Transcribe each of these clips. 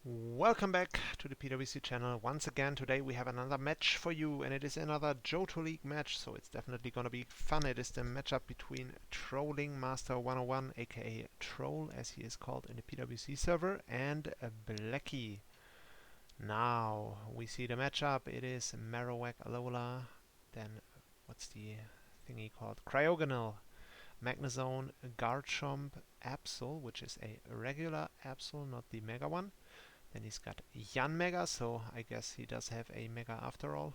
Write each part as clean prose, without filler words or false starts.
Welcome back to the PWC channel. Once again, today we have another match for you, and it is another Johto League match, so it's definitely gonna be fun. It is the matchup between Trolling Master 101, aka Troll, as he is called in the PWC server, and Blacky. Now, we see the matchup. It is Marowak Alola, then what's the thingy called? Cryogonal, Magnezone, Garchomp, Absol, which is a regular Absol, not the Mega one. Then he's got Yan Mega, so I guess he does have a Mega after all.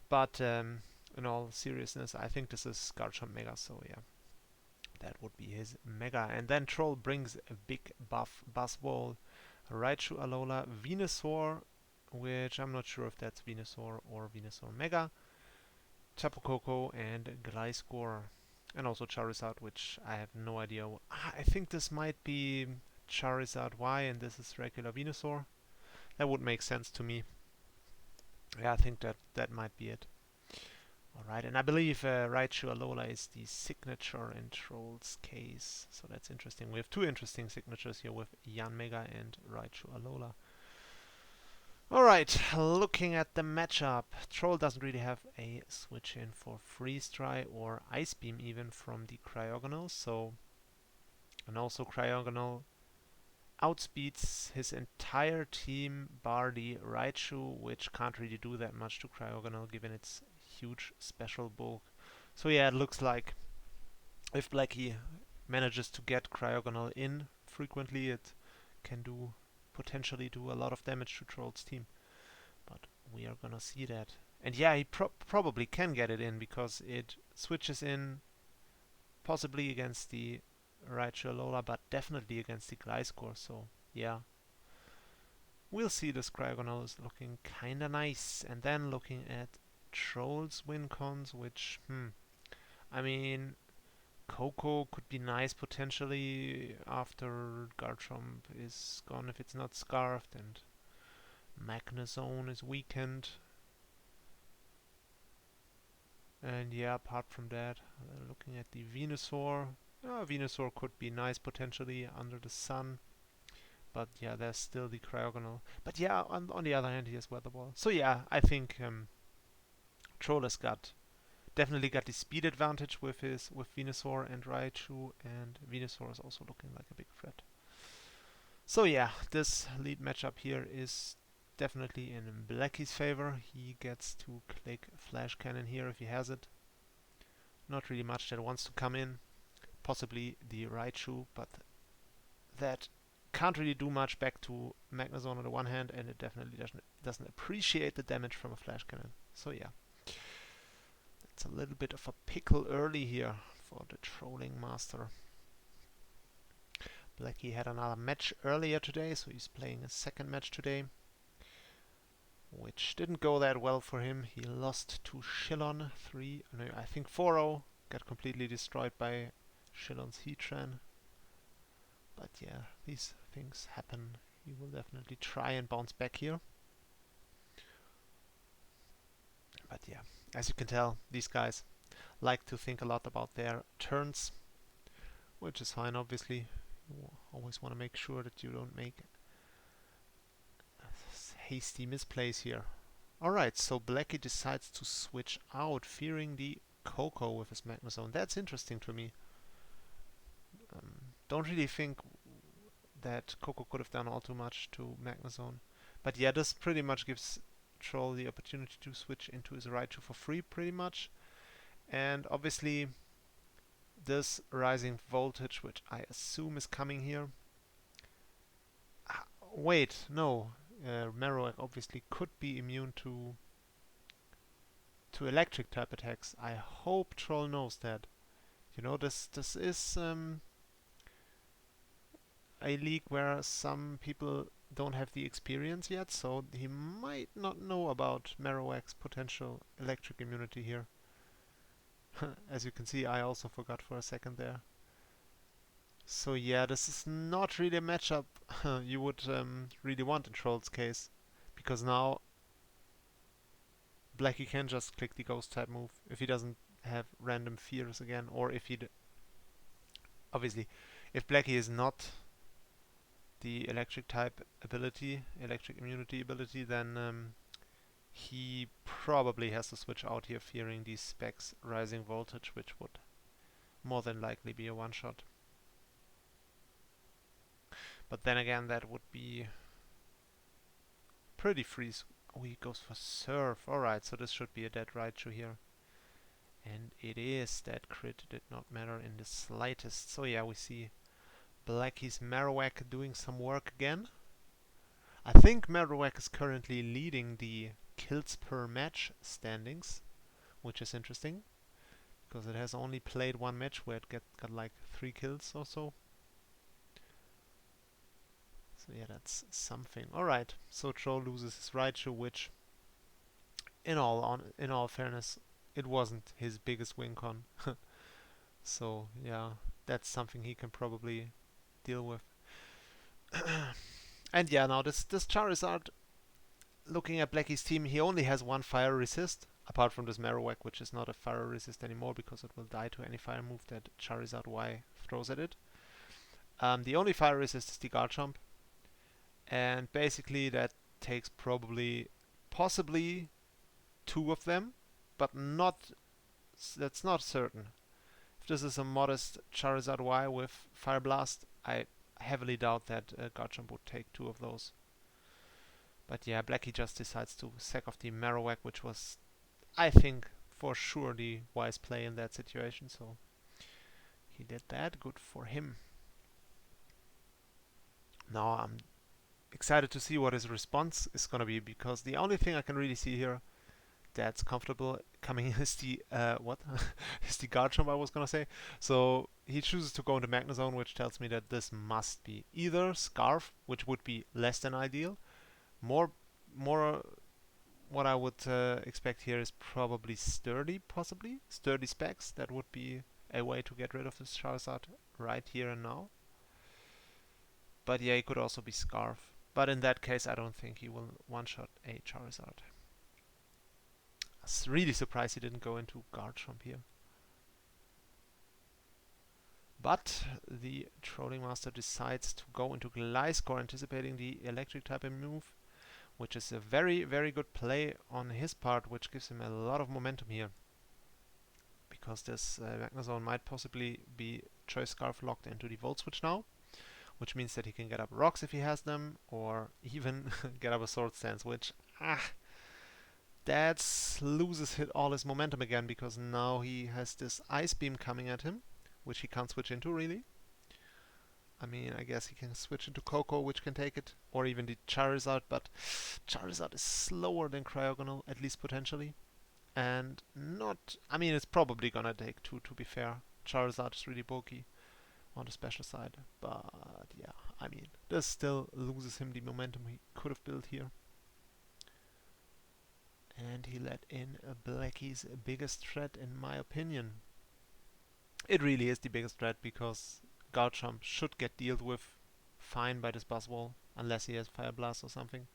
But in all seriousness, I think this is Garchomp Mega, so yeah, that would be his Mega. And then Troll brings a big buff Buzzwole, Raichu Alola, Venusaur, which I'm not sure if that's Venusaur or Venusaur Mega, Tapu Koko, and Gliscor. And also Charizard, which I have no idea. I think this might be Charizard Y and this is regular Venusaur. That would make sense to me. Yeah, I think that might be it. Alright, and I believe Raichu Alola is the signature in Troll's case. So that's interesting. We have two interesting signatures here with Yan Mega and Raichu Alola. Alright, looking at the matchup. Troll doesn't really have a switch in for Freeze Dry or Ice Beam even from the Cryogonal. And also Cryogonal outspeeds his entire team bar the Raichu, which can't really do that much to Cryogonal given its huge special bulk. So yeah, it looks like if Blacky manages to get Cryogonal in frequently, it can potentially do a lot of damage to Troll's team. But we are gonna see that. And yeah, he probably can get it in because it switches in possibly against the Raichu Alola, but definitely against the Gliscor, so yeah. We'll see. This Cryogonal is looking kinda nice. And then looking at Troll's win cons, which, I mean, Koko could be nice potentially after Garchomp is gone if it's not scarfed, and Magnezone is weakened. And yeah, apart from that, looking at the Venusaur, Venusaur could be nice potentially under the sun. But yeah, there's still the Cryogonal. But yeah, on the other hand, he has Weather Ball. So yeah, I think Troll has definitely got the speed advantage with Venusaur and Raichu, and Venusaur is also looking like a big threat. So yeah, this lead matchup here is definitely in Blacky's favor. He gets to click Flash Cannon here if he has it. Not really much that wants to come in. Possibly the Raichu, but that can't really do much back to Magnezone on the one hand, and it definitely doesn't appreciate the damage from a Flash Cannon. So yeah, it's a little bit of a pickle early here for the Trolling Master. Blacky had another match earlier today, so he's playing a second match today, which didn't go that well for him. He lost to Shillon 4-0, got completely destroyed by Shillon's Heatran. But yeah, these things happen. He will definitely try and bounce back here. But yeah, as you can tell, these guys like to think a lot about their turns, which is fine, obviously. You always want to make sure that you don't make hasty misplays here. Alright, so Blacky decides to switch out, fearing the Koko with his Magnezone. That's interesting to me. Don't really think that Koko could have done all too much to Magnezone. But yeah, this pretty much gives Troll the opportunity to switch into his Raichu for free, pretty much. And obviously, this rising voltage, which I assume is coming here. Wait, no. Marowak obviously could be immune to electric type attacks. I hope Troll knows that. You know, this is a league where some people don't have the experience yet, so he might not know about Marowak's potential electric immunity here. As you can see, I also forgot for a second there. So yeah, this is not really a matchup you would really want in Troll's case, because now Blacky can just click the Ghost type move if he doesn't have random fears again, or if he obviously, if Blacky is not the electric type ability, electric immunity ability, then he probably has to switch out here, fearing these specs rising voltage, which would more than likely be a one-shot. But then again, that would be pretty freeze. Oh, he goes for Surf. Alright, so this should be a dead Raichu here. And it is. That crit did not matter in the slightest. So yeah, we see Blacky's Marowak doing some work again. I think Marowak is currently leading the kills per match standings, which is interesting, because it has only played one match where it got like 3 kills or so. So yeah, that's something. Alright, so Troll loses his Raichu, which in all fairness, it wasn't his biggest win con. So yeah, that's something he can probably deal with. And yeah, now this Charizard, looking at Blacky's team, he only has one fire resist, apart from this Marowak, which is not a fire resist anymore because it will die to any fire move that Charizard Y throws at it. The only fire resist is the guard jump, and basically that takes possibly 2 of them, but that's not certain. If this is a modest Charizard Y with Fire Blast, I heavily doubt that guard jump would take 2 of those. But yeah, Blacky just decides to sack off the Marowak, which was, I think, for sure the wise play in that situation, so he did that. Good for him. Now I'm excited to see what his response is gonna be, because the only thing I can really see here that's comfortable coming is the is the guard jump, I was gonna say. So he chooses to go into Magnezone, which tells me that this must be either Scarf, which would be less than ideal. More what I would expect here is probably Sturdy, possibly Sturdy specs. That would be a way to get rid of this Charizard right here and now. But yeah, it could also be Scarf. But in that case, I don't think he will one-shot a Charizard. I was really surprised he didn't go into guard jump here. But the Trolling Master decides to go into Gliscor, anticipating the electric type move, which is a very, very good play on his part, which gives him a lot of momentum here. Because this Magnezone might possibly be Choice Scarf locked into the Volt Switch now, which means that he can get up rocks if he has them, or even get up a Sword Stance, which that loses all his momentum again, because now he has this Ice Beam coming at him, which he can't switch into really. I mean, I guess he can switch into Koko, which can take it, or even the Charizard, but Charizard is slower than Cryogonal, at least potentially. And not, I mean, it's probably gonna take 2, to be fair. Charizard is really bulky on the special side, but yeah, I mean, this still loses him the momentum he could have built here. And he let in Blacky's biggest threat, in my opinion. It really is the biggest threat, because guard jump should get dealt with fine by this Buzzwole, unless he has Fire Blast or something.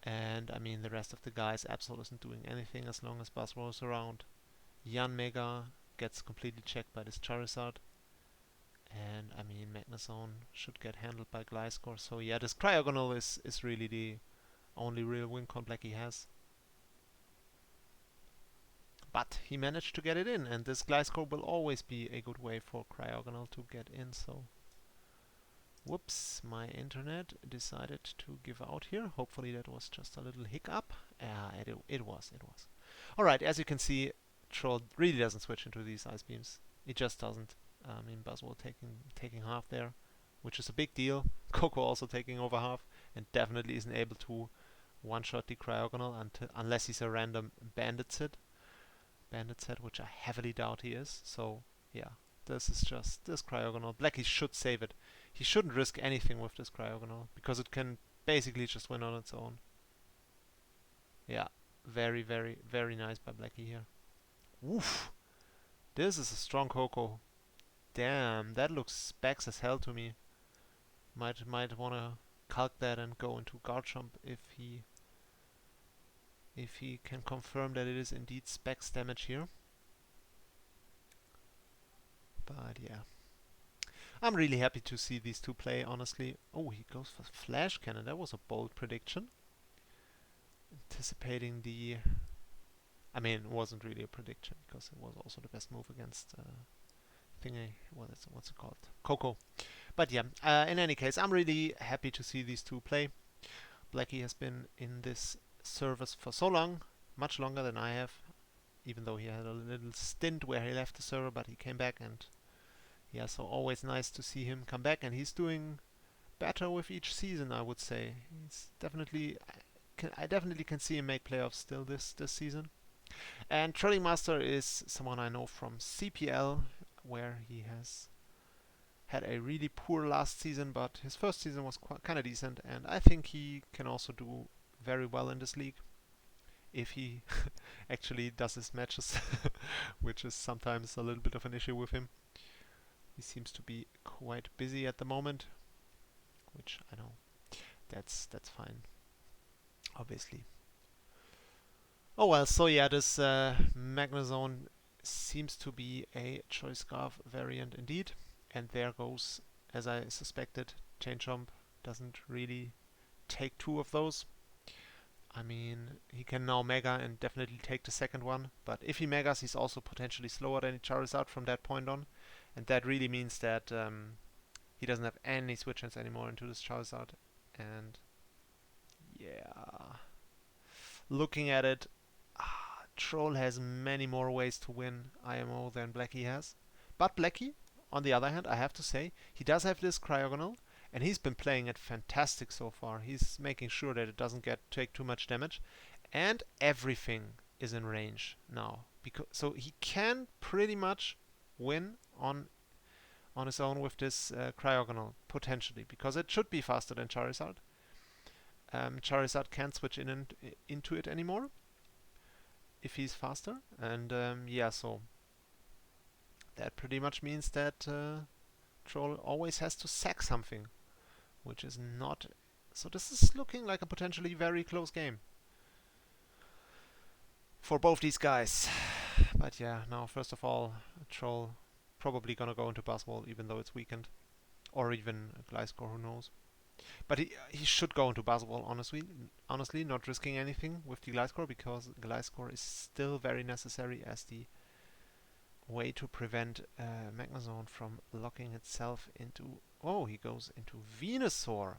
And I mean, the rest of the guys, Absol isn't doing anything as long as Buzzwole is around. Yanmega gets completely checked by this Charizard. And I mean, Magnezone should get handled by Gliscor. So yeah, this Cryogonal is really the only real win con Blacky has. But he managed to get it in, and this Gliscor will always be a good way for Cryogonal to get in, so... Whoops, my internet decided to give out here. Hopefully that was just a little hiccup. It was. Alright, as you can see, Troll really doesn't switch into these Ice Beams. It just doesn't. I mean, Buzzwole taking half there, which is a big deal. Koko also taking over half, and definitely isn't able to one-shot the Cryogonal unless he's a random Bandit set, which I heavily doubt he is. So yeah, this is just this Cryogonal. Blacky should save it. He shouldn't risk anything with this Cryogonal, because it can basically just win on its own. Yeah, very, very, very nice by Blacky here. Woof! This is a strong Koko. Damn, that looks specs as hell to me. Might wanna calc that and go into guard jump if he can confirm that it is indeed specs damage here. But yeah. I'm really happy to see these two play, honestly. Oh, he goes for Flash Cannon. That was a bold prediction. Anticipating the... I mean, it wasn't really a prediction, because it was also the best move against thingy... what's it called? Koko. But yeah, in any case, I'm really happy to see these two play. Blacky has been in this service for so long, much longer than I have, even though he had a little stint where he left the server, but he came back, and yeah, so always nice to see him come back, and he's doing better with each season, I would say. He's definitely, I definitely can see him make playoffs still this season. And Trolling Master is someone I know from CPL, where he has had a really poor last season, but his first season was kind of decent, and I think he can also do very well in this league if he actually does his matches, which is sometimes a little bit of an issue with him. He seems to be quite busy at the moment, which I know that's fine, obviously. Oh well, so yeah, this Magnezone seems to be a Choice Scarf variant indeed, and there goes, as I suspected, Chain Chomp doesn't really take two of those. I mean, he can now Mega and definitely take the second one, but if he Megas, he's also potentially slower than Charizard from that point on, and that really means that he doesn't have any switch-ins anymore into this Charizard, and yeah, looking at it, Troll has many more ways to win IMO than Blacky has. But Blacky, on the other hand, I have to say, he does have this Cryogonal, and he's been playing it fantastic so far. He's making sure that it doesn't take too much damage, and everything is in range now. So he can pretty much win on his own with this Cryogonal, potentially, because it should be faster than Charizard. Charizard can't switch in and into it anymore if he's faster, and yeah, so that pretty much means that Troll always has to sack something, which is not... So this is looking like a potentially very close game for both these guys. But yeah, now first of all, Troll probably gonna go into Buzzwole even though it's weakened, or even Gliscor, who knows. But he should go into Buzzwole, honestly, not risking anything with the Gliscor, because Gliscor is still very necessary as the way to prevent Magnezone from locking itself into... Oh, he goes into Venusaur,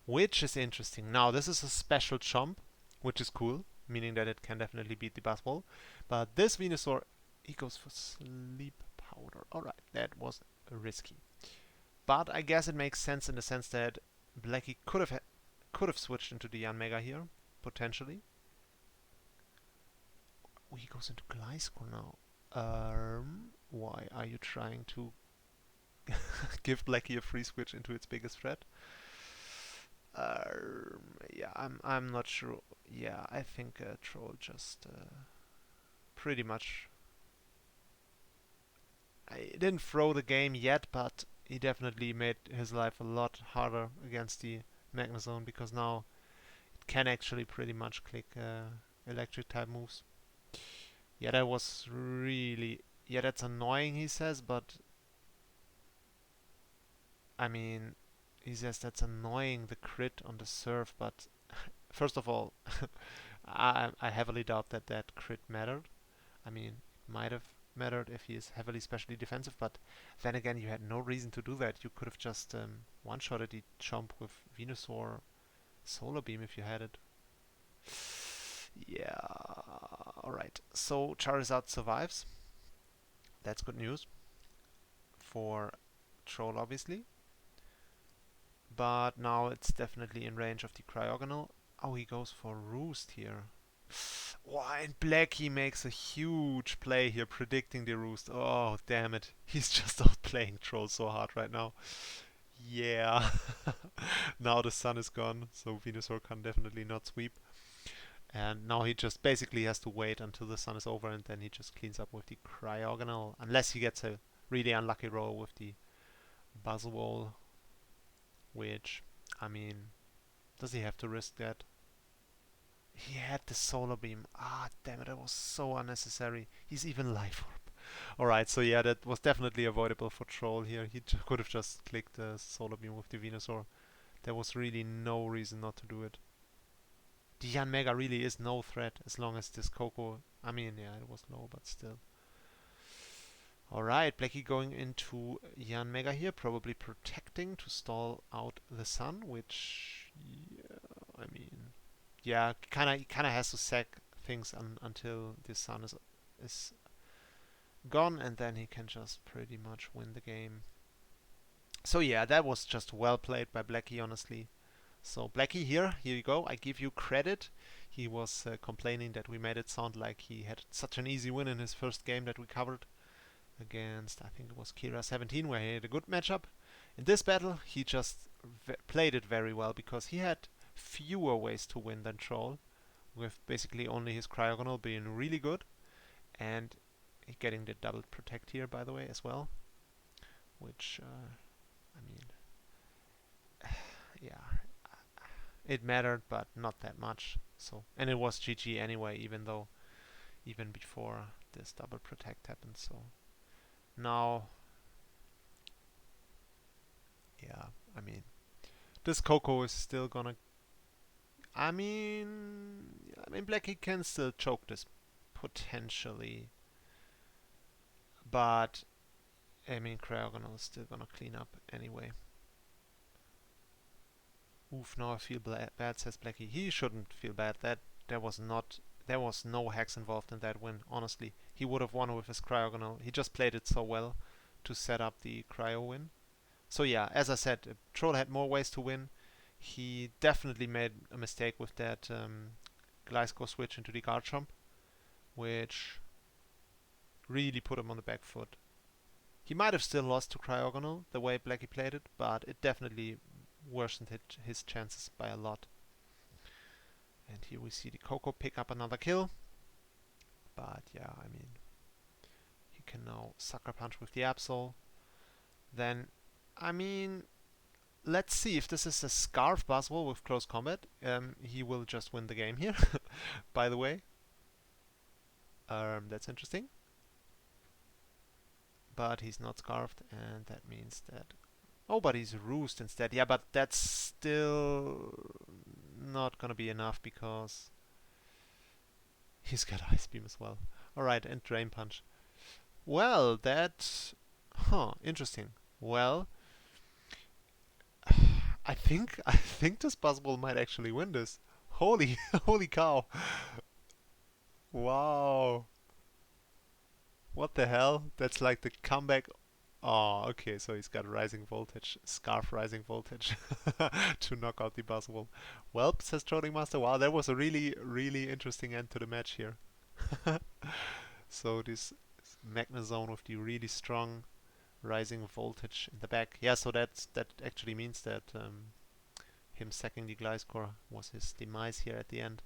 which is interesting. Now, this is a special chomp, which is cool, meaning that it can definitely beat the Buzzwole. But this Venusaur, he goes for Sleep Powder. Alright, that was risky. But I guess it makes sense in the sense that Blacky could have switched into the Yanmega here, potentially. Oh, he goes into Gliscor now. Why are you trying to give Blacky a free switch into its biggest threat? Yeah, I'm not sure. Yeah, I think Troll just pretty much... I didn't throw the game yet, but he definitely made his life a lot harder against the Magnezone, because now it can actually pretty much click electric type moves. Yeah, that was really... Yeah, that's annoying, he says, but... I mean, he says that's annoying, the crit on the surf, but... First of all, I heavily doubt that that crit mattered. I mean, it might have mattered if he is heavily specially defensive, but then again, you had no reason to do that. You could have just one-shotted the Chomp with Venusaur Solar Beam if you had it. Yeah, alright. So Charizard survives. That's good news for Troll, obviously. But now it's definitely in range of the Cryogonal. Oh, he goes for Roost here. Wow, and Blacky makes a huge play here, predicting the Roost. Oh, damn it. He's just outplaying Troll so hard right now. Yeah. Now the sun is gone, so Venusaur can definitely not sweep. And now he just basically has to wait until the sun is over, and then he just cleans up with the Cryogonal. Unless he gets a really unlucky roll with the Buzzwole. Which, I mean, does he have to risk that? He had the Solar Beam. Ah, damn it, that was so unnecessary. He's even Life Orb. Alright, so yeah, that was definitely avoidable for Troll here. He could have just clicked the Solar Beam with the Venusaur. There was really no reason not to do it. The Yanmega really is no threat as long as this Koko... I mean, yeah, it was low, but still. Alright, Blacky going into Yanmega here, probably protecting to stall out the Sun, which... yeah, I mean... yeah, kinda has to sack things until the Sun is gone, and then he can just pretty much win the game. So yeah, that was just well played by Blacky, honestly. So Blacky here you go, I give you credit. He was complaining that we made it sound like he had such an easy win in his first game that we covered against, I think it was Kira 17, where he had a good matchup. In this battle, he just played it very well because he had fewer ways to win than Troll, with basically only his Cryogonal being really good, and getting the double protect here, by the way, as well, which, I mean, yeah, it mattered, but not that much. So, and it was GG anyway, even before this double protect happened. So now, yeah, I mean, this Koko is still gonna. I mean, Blacky can still choke this potentially, but I mean, Cryogonal is still gonna clean up anyway. Oof, now I feel bad, says Blacky. He shouldn't feel bad. There was no hacks involved in that win, honestly. He would have won with his Cryogonal. He just played it so well to set up the Cryo win. So yeah, as I said, Troll had more ways to win. He definitely made a mistake with that Gliscor switch into the Garchomp, which really put him on the back foot. He might have still lost to Cryogonal the way Blacky played it, but it definitely worsened his chances by a lot. And here we see the Koko pick up another kill. But yeah, I mean, he can now Sucker Punch with the Absol. Then, I mean, let's see if this is a Scarf Buzzwole with close combat. He will just win the game here, by the way. That's interesting. But he's not Scarfed, and that means that... oh, but he's Roost instead. Yeah, but that's still not gonna be enough because he's got Ice Beam as well. Alright, and Drain Punch. Well, that... huh, interesting. Well, I think this Buzzwole might actually win this. Holy cow. Wow. What the hell? That's like the comeback. Oh, okay, so he's got Rising Voltage, Scarf Rising Voltage to knock out the Buzzwole. Well, says Trolling Master, wow, that was a really interesting end to the match here. So this Magnezone with the really strong Rising Voltage in the back. Yeah, so that actually means that him sacking the Gliscor was his demise here at the end.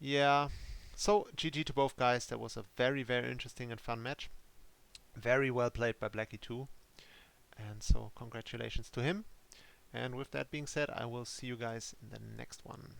Yeah, so GG to both guys. That was a very interesting and fun match. Very well played by Blacky too. And so congratulations to him. And with that being said, I will see you guys in the next one.